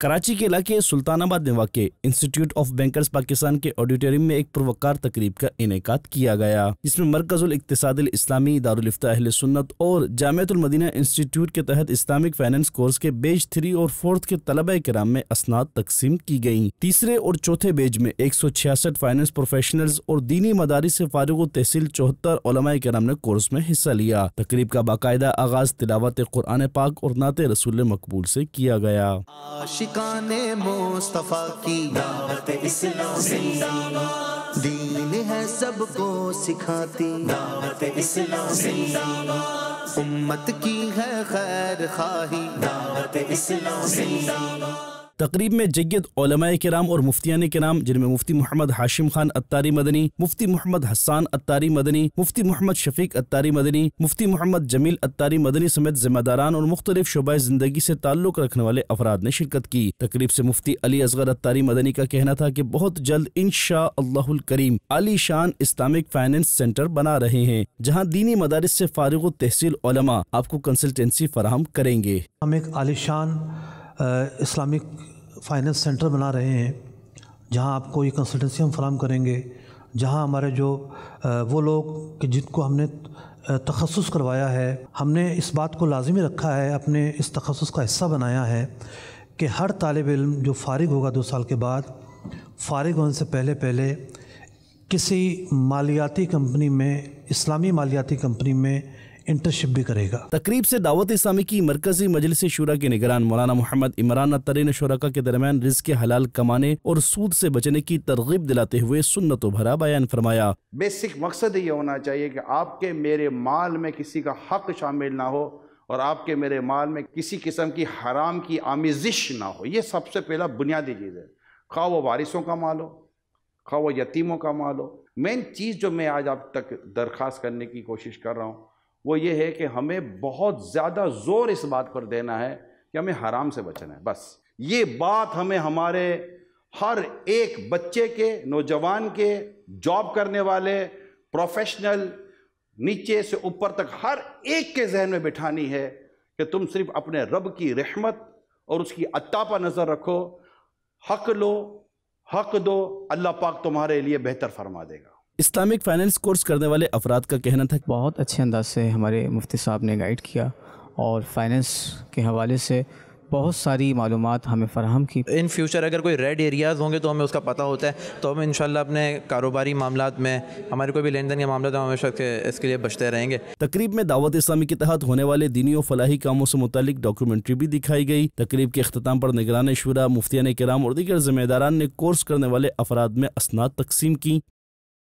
کراچی کے علاقے سلطان آباد میں واقع انسٹیٹیوٹ آف بینکرز پاکستان کے آڈیٹوریم میں ایک پروقار تقریب کا انعقاد کیا گیا، جس میں مرکز الاقتصاد الاسلامی، دارالفتہ اہل سنت اور جامعۃ المدینہ انسٹیٹیوٹ کے تحت اسلامک فائنانس کورس کے بیچ 3 اور 4 کے طلبہ کرام میں اسناد تقسیم کی گئیں۔ تیسرے اور چوتھے بیچ میں 166 فائنانس پروفیشنلز اور دینی مدارس سے فارغ التحصیل 74 علماء کرام نے کورس میں حصہ لیا۔ تقریب کا باقاعدہ آغاز تلاوت قرآن پاک اور نعت رسول مقبول سے کیا گیا۔ عاشقان مصطفیٰ کی دعوت اسلام زندہ باد، دین ہے سب کو سکھاتی دعوت اسلام زندہ باد، امت کی ہے خیر خواہی دعوت اسلام زندہ باد۔ تقریب میں جید علماء کرام اور مفتیان کرام، جن میں مفتی محمد ہاشم خان اتاری مدنی، مفتی محمد حسان اتاری مدنی، مفتی محمد شفیق اتاری مدنی، مفتی محمد جمیل اتاری مدنی سمیت ذمہ داران اور مختلف شعبۂ زندگی سے تعلق رکھنے والے افراد نے شرکت کی۔ تقریب سے مفتی علی اصغر اتاری مدنی کا کہنا تھا کہ بہت جلد انشاءاللہ الکریم عالی شان اسلامک فائنانس سینٹر بنا رہے ہیں، جہاں دینی مدارس سے فارغ التحصیل علماء آپ کو کنسلٹنسی فراہم کریں گے۔ ہم ایک عالی شان اسلامک فائنانس سینٹر بنا رہے ہیں، جہاں آپ کو یہ کنسلٹنسی ہم فراہم کریں گے، جہاں ہمارے جو وہ لوگ کہ جن کو ہم نے تخصص کروایا ہے، ہم نے اس بات کو لازمی رکھا ہے، اپنے اس تخصص کا حصہ بنایا ہے کہ ہر طالب علم جو فارغ ہوگا 2 سال کے بعد، فارغ ہونے سے پہلے کسی مالیاتی کمپنی میں، اسلامی مالیاتی کمپنی میں انٹرنشپ بھی کرے گا۔ تقریب سے دعوت اسلامی کی مرکزی مجلس شورا کے نگران مولانا محمد عمران اتاری نے شرکاء کے درمیان رزق حلال کمانے اور سود سے بچنے کی ترغیب دلاتے ہوئے سنت و بھرا بیان فرمایا۔ بیسک مقصد یہ ہونا چاہیے کہ آپ کے میرے مال میں کسی کا حق شامل نہ ہو اور آپ کے میرے مال میں کسی قسم کی حرام کی آمیزش نہ ہو۔ یہ سب سے پہلا بنیادی چیز ہے، خواہ وہ وارثوں کا مال ہو، خواہ وہ یتیموں کا مال ہو۔ مین چیز جو میں آج آپ تک درخواست کرنے کی کوشش کر رہا ہوں وہ یہ ہے کہ ہمیں بہت زیادہ زور اس بات پر دینا ہے کہ ہمیں حرام سے بچنا ہے۔ بس یہ بات ہمیں ہمارے ہر ایک بچے کے، نوجوان کے، جاب کرنے والے، پروفیشنل، نیچے سے اوپر تک ہر ایک کے ذہن میں بٹھانی ہے کہ تم صرف اپنے رب کی رحمت اور اس کی عطا پر نظر رکھو، حق لو، حق دو، اللہ پاک تمہارے لیے بہتر فرما دے گا۔ اسلامک فائنانس کورس کرنے والے افراد کا کہنا تھا کہ بہت اچھے انداز سے ہمارے مفتی صاحب نے گائیڈ کیا اور فائنانس کے حوالے سے بہت ساری معلومات ہمیں فراہم کی۔ ان فیوچر اگر کوئی ریڈ ایریاز ہوں گے تو ہمیں اس کا پتہ ہوتا ہے، تو ہم انشاءاللہ اپنے کاروباری معاملات میں، ہمارے کوئی بھی لین دین یا معاملات ہم ہمیشہ اس کے لیے بچتے رہیں گے۔ تقریب میں دعوت اسلامی کے تحت ہونے والے دینی و فلاحی کاموں سے متعلق ڈاکیومنٹری بھی دکھائی گئی۔ تقریب کے اختتام پر نگران شورا، مفتیان کرام اور دیگر ذمہ داران نے کورس کرنے والے افراد میں اسناد تقسیم کی۔